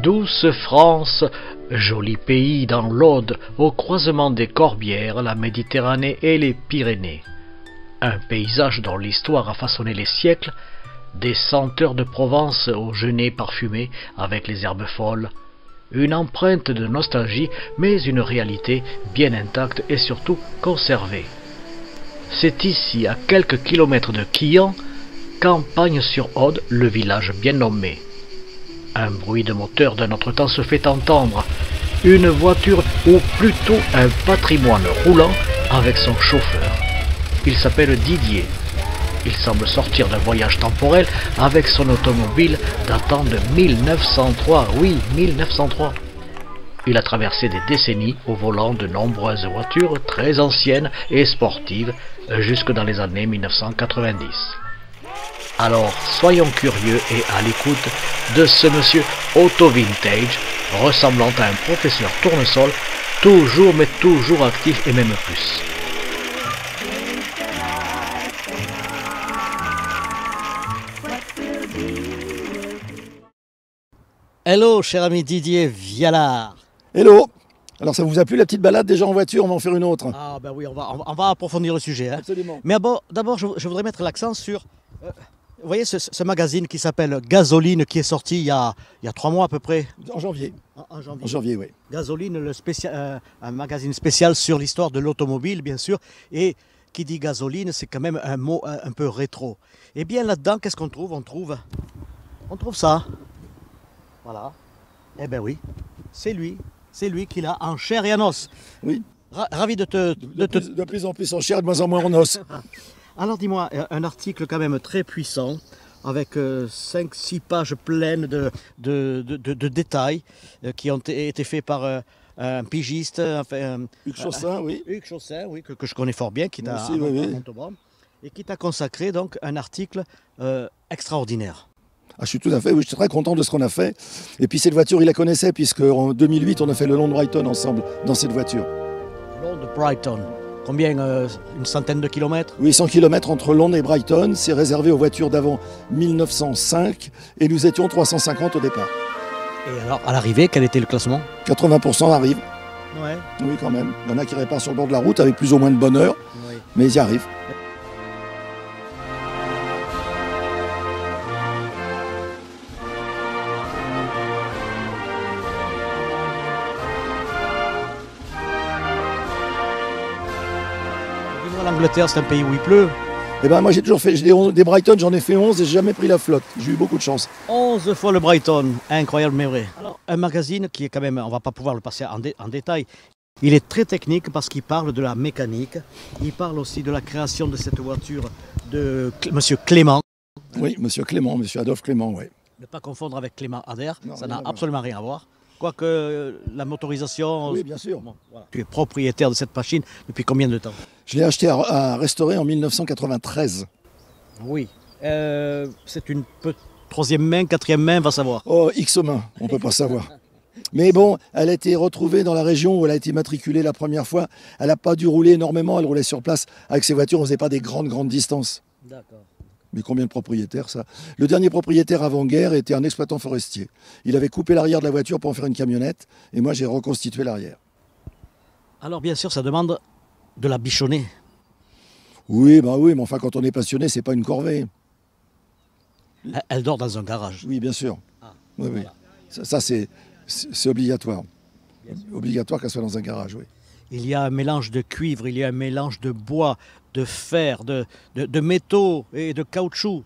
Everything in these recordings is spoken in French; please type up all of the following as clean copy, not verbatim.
Douce France, joli pays dans l'Aude, au croisement des Corbières, la Méditerranée et les Pyrénées. Un paysage dont l'histoire a façonné les siècles, des senteurs de Provence aux genêts parfumés avec les herbes folles, une empreinte de nostalgie, mais une réalité bien intacte et surtout conservée. C'est ici, à quelques kilomètres de Quillan, Campagne-sur-Aude, le village bien nommé. Un bruit de moteur d'un autre temps se fait entendre. Une voiture, ou plutôt un patrimoine roulant avec son chauffeur. Il s'appelle Didier. Il semble sortir d'un voyage temporel avec son automobile datant de 1903. Oui, 1903. Il a traversé des décennies au volant de nombreuses voitures très anciennes et sportives jusque dans les années 1990. Alors, soyons curieux et à l'écoute de ce monsieur auto-vintage, ressemblant à un professeur tournesol, toujours mais toujours actif et même plus. Hello, cher ami Didier Vialard. Hello. Alors ça vous a plu la petite balade déjà en voiture? On va en faire une autre. Ah ben oui, on va approfondir le sujet. Hein. Absolument. Mais d'abord, je voudrais mettre l'accent sur... vous voyez ce magazine qui s'appelle Gasoline, qui est sorti il y a 3 mois à peu près. En janvier. En janvier. En janvier, oui. Gasoline, un magazine spécial sur l'histoire de l'automobile, bien sûr. Et qui dit gasoline, c'est quand même un mot un peu rétro. Et bien là-dedans, qu'est-ce qu'on trouve? On trouve ça. Voilà. Eh ben oui, c'est lui qui l'a en chair et en os. Oui. Ravi de plus en plus en chair, de moins en moins en os. Alors dis-moi, un article quand même très puissant, avec 5-6 pages pleines de détails qui ont été faits par un pigiste, Hugues Chaussin, oui. Hugues Chaussin, oui, que je connais fort bien, qui t'a et qui t'a consacré donc un article extraordinaire. Ah, je suis tout à fait, oui, je suis très content de ce qu'on a fait. Et puis cette voiture, il la connaissait, puisque en 2008, on a fait le long de Brighton ensemble, dans cette voiture. Long de Brighton. Combien? Une centaine de kilomètres? Oui, 100 km entre Londres et Brighton. C'est réservé aux voitures d'avant 1905 et nous étions 350 au départ. Et alors, à l'arrivée, quel était le classement? 80% arrivent. Ouais. Oui, quand même. Il y en a qui réparent sur le bord de la route avec plus ou moins de bonheur, Oui. mais ils y arrivent. L'Angleterre, c'est un pays où il pleut. Eh ben moi j'ai toujours fait des Brighton, j'en ai fait 11 et j'ai jamais pris la flotte. J'ai eu beaucoup de chance. 11 fois le Brighton, incroyable mais vrai. Alors, un magazine qui est quand même, on va pas pouvoir le passer en détail. Il est très technique parce qu'il parle de la mécanique. Il parle aussi de la création de cette voiture de Monsieur Clément. Oui, Monsieur Clément, Monsieur Adolphe Clément, oui. Ne pas confondre avec Clément Ader, Non, ça n'a absolument rien à voir. Quoique la motorisation... Oui, bien sûr. Bon, voilà. Tu es propriétaire de cette machine depuis combien de temps? Je l'ai acheté à restaurer en 1993. Oui. C'est une troisième main, quatrième main, va savoir. Oh, X mains, on ne peut pas savoir. Mais bon, elle a été retrouvée dans la région où elle a été matriculée la première fois. Elle n'a pas dû rouler énormément, elle roulait sur place. Avec ses voitures, on ne faisait pas des grandes distances. D'accord. Mais combien de propriétaires, ça? Le dernier propriétaire avant-guerre était un exploitant forestier. Il avait coupé l'arrière de la voiture pour en faire une camionnette, et moi j'ai reconstitué l'arrière. Alors bien sûr, ça demande de la bichonner. Oui, mais enfin quand on est passionné, c'est pas une corvée. Elle dort dans un garage. Oui, bien sûr. Ah, Oui, voilà. oui. Ça c'est obligatoire. Obligatoire qu'elle soit dans un garage, oui. Il y a un mélange de cuivre, il y a un mélange de bois, de fer, de métaux et de caoutchouc.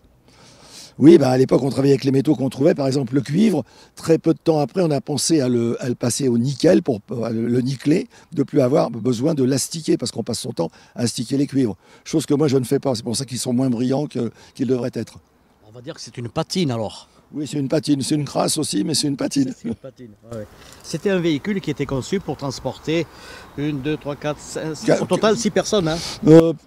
Oui, à l'époque, on travaillait avec les métaux qu'on trouvait. Par exemple, le cuivre, très peu de temps après, on a pensé à le passer au nickel pour le nickeler, de plus avoir besoin de l'astiquer, parce qu'on passe son temps à astiquer les cuivres. Chose que moi, je ne fais pas. C'est pour ça qu'ils sont moins brillants qu'ils devraient être. On va dire que c'est une patine alors. Oui, c'est une patine. C'est une crasse aussi, mais c'est une patine. C'est une patine. Ouais. C'était un véhicule qui était conçu pour transporter 1, 2, 3, 4, 5, au total 6 personnes. Hein.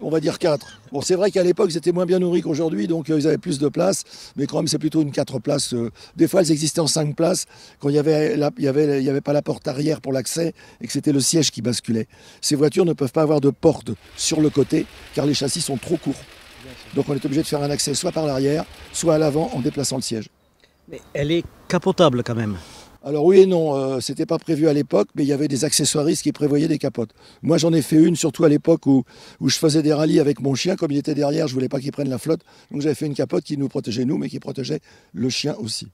On va dire 4. Bon, c'est vrai qu'à l'époque, ils étaient moins bien nourris qu'aujourd'hui, donc ils avaient plus de place. Mais quand même, c'est plutôt une 4 places. Des fois, elles existaient en 5 places, quand il n'y avait pas la porte arrière pour l'accès et que c'était le siège qui basculait. Ces voitures ne peuvent pas avoir de porte sur le côté, car les châssis sont trop courts. Donc on est obligé de faire un accès soit par l'arrière, soit à l'avant en déplaçant le siège. Mais elle est capotable quand même. Alors oui et non, c'était pas prévu à l'époque, mais il y avait des accessoiristes qui prévoyaient des capotes. Moi j'en ai fait une, surtout à l'époque où je faisais des rallyes avec mon chien, comme il était derrière, je voulais pas qu'il prenne la flotte, donc j'avais fait une capote qui nous protégeait nous, mais qui protégeait le chien aussi.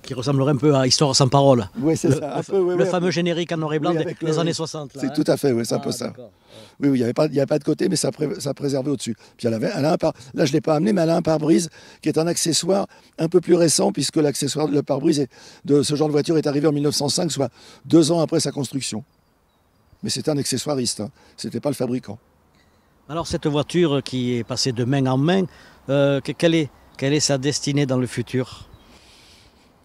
Qui ressemblerait un peu à Histoire sans parole. Oui, c'est ça. Le fameux générique en noir et blanc oui, des années 60. C'est tout à fait, oui, c'est un peu ça. Oui, oui, il n'y avait pas de côté, mais ça préservait au-dessus. Puis elle a là, je ne l'ai pas amené, mais elle a un pare-brise qui est un accessoire un peu plus récent, puisque le pare-brise de ce genre de voiture est arrivé en 1905, soit 2 ans après sa construction. Mais c'était un accessoiriste, hein. Ce n'était pas le fabricant. Alors cette voiture qui est passée de main en main, quelle est sa destinée dans le futur?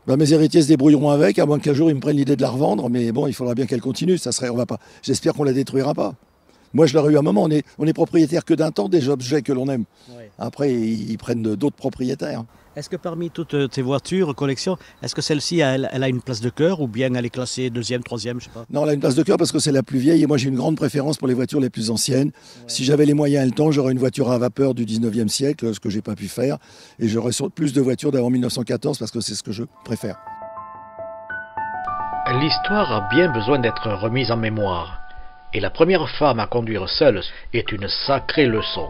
Ben, mes héritiers se débrouilleront avec, à moins qu'un jour ils me prennent l'idée de la revendre, mais bon, il faudra bien qu'elle continue. J'espère qu'on la détruira pas. Moi, je l'aurais eu à un moment. On est propriétaire que d'un temps des objets que l'on aime. Ouais. Après, ils prennent d'autres propriétaires. Est-ce que parmi toutes tes voitures, collections, est-ce que celle-ci, elle a une place de cœur ou bien elle est classée deuxième, troisième, je sais pas? Non, elle a une place de cœur parce que c'est la plus vieille et moi j'ai une grande préférence pour les voitures les plus anciennes. Ouais. Si j'avais les moyens et le temps, j'aurais une voiture à vapeur du 19e siècle, ce que j'ai pas pu faire. Et j'aurais plus de voitures d'avant 1914 parce que c'est ce que je préfère. L'histoire a bien besoin d'être remise en mémoire. Et la première femme à conduire seule est une sacrée leçon.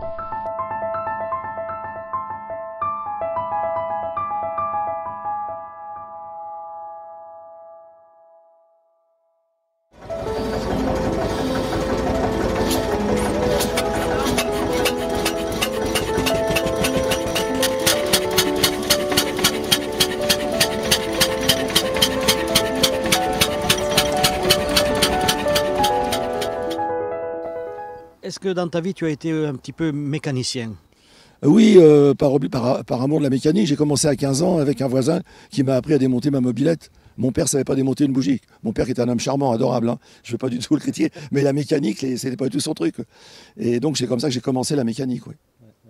Est-ce que dans ta vie, tu as été un petit peu mécanicien? Oui, par amour de la mécanique. J'ai commencé à 15 ans avec un voisin qui m'a appris à démonter ma mobilette. Mon père ne savait pas démonter une bougie. Mon père était un homme charmant, adorable. Hein. Je ne veux pas du tout le critiquer. Mais la mécanique, ce n'était pas du tout son truc. Et donc, c'est comme ça que j'ai commencé la mécanique. Oui.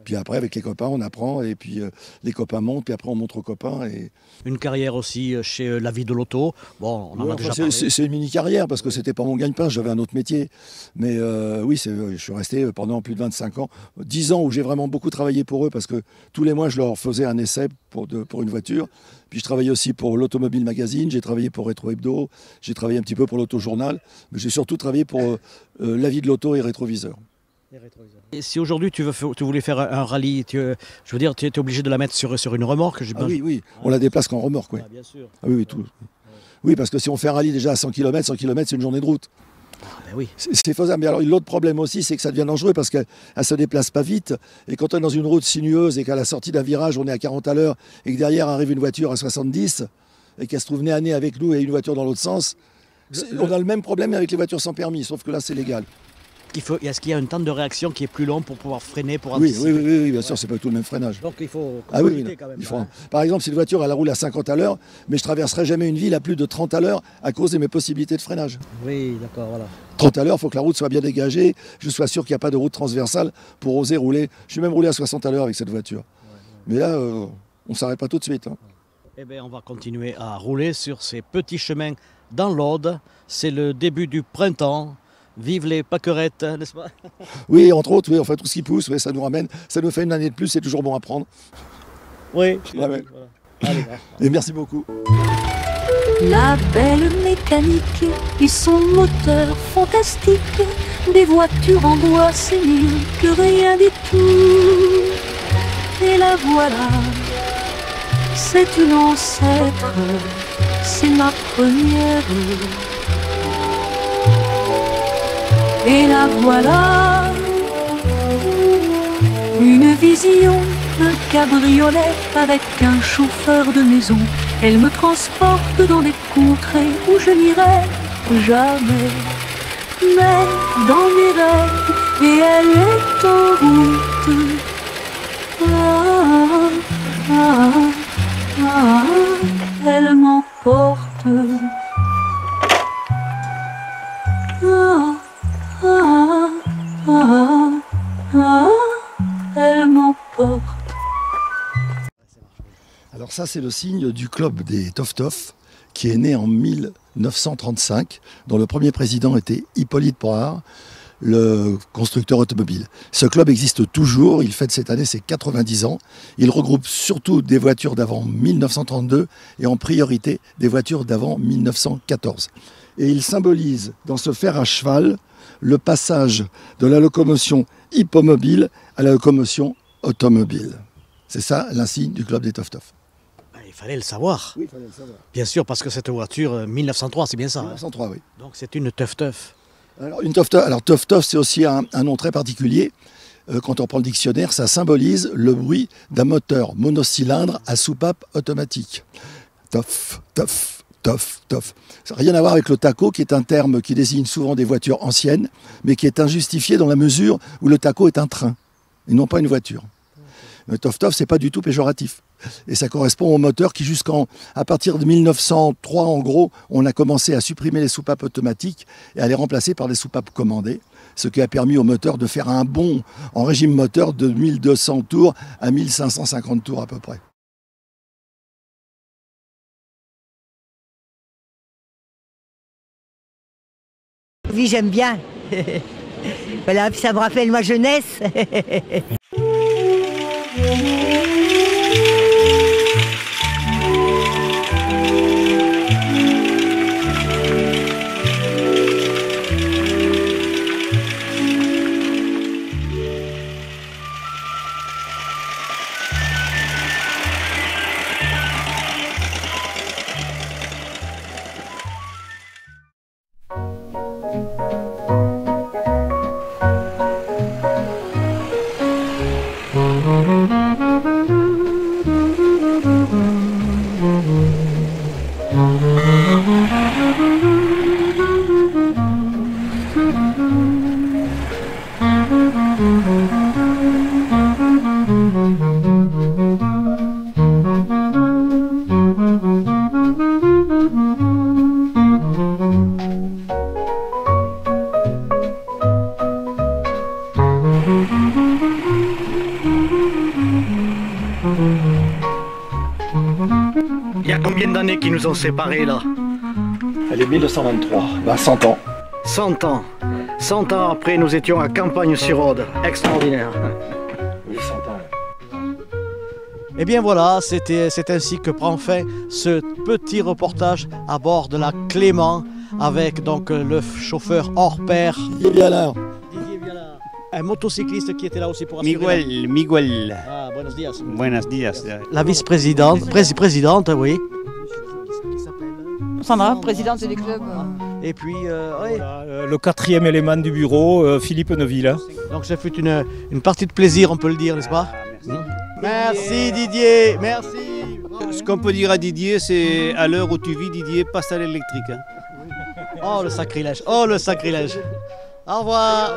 Puis après, avec les copains, on apprend. Et puis, les copains montent. Puis après, on montre aux copains. Et... Une carrière aussi chez La Vie de l'Auto. Bon, on en a déjà parlé. C'est une mini-carrière parce que c'était pas mon gagne-pain. J'avais un autre métier. Mais oui, je suis resté pendant plus de 25 ans. 10 ans où j'ai vraiment beaucoup travaillé pour eux parce que tous les mois, je leur faisais un essai pour une voiture. Puis je travaillais aussi pour l'Automobile Magazine. J'ai travaillé pour Rétro Hebdo. J'ai travaillé un petit peu pour l'Auto-Journal. Mais j'ai surtout travaillé pour La Vie de l'Auto et Rétroviseur. Et si aujourd'hui tu voulais faire un rallye, je veux dire, tu es obligé de la mettre sur une remorque? Oui, on la déplace qu'en remorque, oui. Ah, bien sûr. Ah, oui, tout. Oui, parce que si on fait un rallye déjà à 100 km, c'est une journée de route. Ah, ben oui. C'est faisable. Mais alors l'autre problème aussi, c'est que ça devient dangereux parce qu'elle ne se déplace pas vite. Et quand on est dans une route sinueuse et qu'à la sortie d'un virage, on est à 40 à l'heure et que derrière arrive une voiture à 70 et qu'elle se trouve nez à nez avec nous et une voiture dans l'autre sens, on a le même problème avec les voitures sans permis, sauf que là, c'est légal. Est-ce qu'il y a un temps de réaction qui est plus long pour pouvoir freiner, pour anticiper? Oui, bien sûr, c'est pas tout le même freinage. Donc il faut quand même. Par exemple, si une voiture elle roule à 50 à l'heure, mais je traverserai jamais une ville à plus de 30 à l'heure à cause de mes possibilités de freinage. Oui, d'accord, voilà. 30 à l'heure, il faut que la route soit bien dégagée, je sois sûr qu'il n'y a pas de route transversale pour oser rouler. Je suis même roulé à 60 à l'heure avec cette voiture. Mais là, on ne s'arrête pas tout de suite. Hein. Eh bien, on va continuer à rouler sur ces petits chemins dans l'Aude. C'est le début du printemps. Vive les pâquerettes, n'est-ce pas? Oui, entre autres, oui, enfin tout ce qui pousse, oui, ça nous ramène, ça nous fait une année de plus, c'est toujours bon à prendre. Oui. Voilà. Allez, et merci beaucoup. La belle mécanique et son moteur fantastique, des voitures en bois, c'est mieux que rien du tout. Et la voilà, c'est une ancêtre, c'est ma première. Et la voilà, une vision, un cabriolet avec un chauffeur de maison. Elle me transporte dans des contrées où je n'irai jamais. Mais dans mes rêves, et elle est en route. Elle m'emporte. Elle m'emporte. Alors ça, c'est le signe du club des Tof-Tof, qui est né en 1935, dont le premier président était Hippolyte Poire. le constructeur automobile. Ce club existe toujours, il fête cette année ses 90 ans. Il regroupe surtout des voitures d'avant 1932 et en priorité des voitures d'avant 1914. Et il symbolise dans ce fer à cheval le passage de la locomotion hippomobile à la locomotion automobile. C'est ça l'insigne du club des Toff-Toff. Il fallait le savoir. Oui, il fallait le savoir. Bien sûr, parce que cette voiture, 1903, c'est bien ça. 1903, oui. Donc c'est une Toff-Toff. Alors, Toff-Toff, c'est aussi un nom très particulier. Quand on prend le dictionnaire, ça symbolise le bruit d'un moteur monocylindre à soupape automatique. Toff, toff, toff, toff. Ça n'a rien à voir avec le taco, qui est un terme qui désigne souvent des voitures anciennes, mais qui est injustifié dans la mesure où le taco est un train, et non pas une voiture. Le toff-toff, c'est pas du tout péjoratif. Et ça correspond au moteur qui, à partir de 1903, en gros, on a commencé à supprimer les soupapes automatiques et à les remplacer par des soupapes commandées, ce qui a permis au moteur de faire un bond en régime moteur de 1200 tours à 1550 tours à peu près. Oui, j'aime bien. Voilà, ça me rappelle ma jeunesse. Il y a combien d'années qui nous ont séparés là? Elle est 1923, 100 ans. 100 ans. 100 ans après, nous étions à Campagne-sur-Aude. Extraordinaire. Oui, 100 ans. Et bien voilà, c'est ainsi que prend fin ce petit reportage à bord de la Clément avec donc le chauffeur hors pair. Il est bien là. Didier Viala. Un motocycliste qui était là aussi pour assurer. Miguel. Ah, buenos días. Buenos días. La vice-présidente, présidente, oui. Sandra, présidente du club. Et puis, oui. Voilà, le quatrième élément du bureau, Philippe Neuville. Donc ça fut une partie de plaisir, on peut le dire, n'est-ce pas? Merci Didier, merci. Ce qu'on peut dire à Didier, c'est à l'heure où tu vis, Didier, passe à l'électrique. Hein. Oh le sacrilège, oh le sacrilège. Au revoir.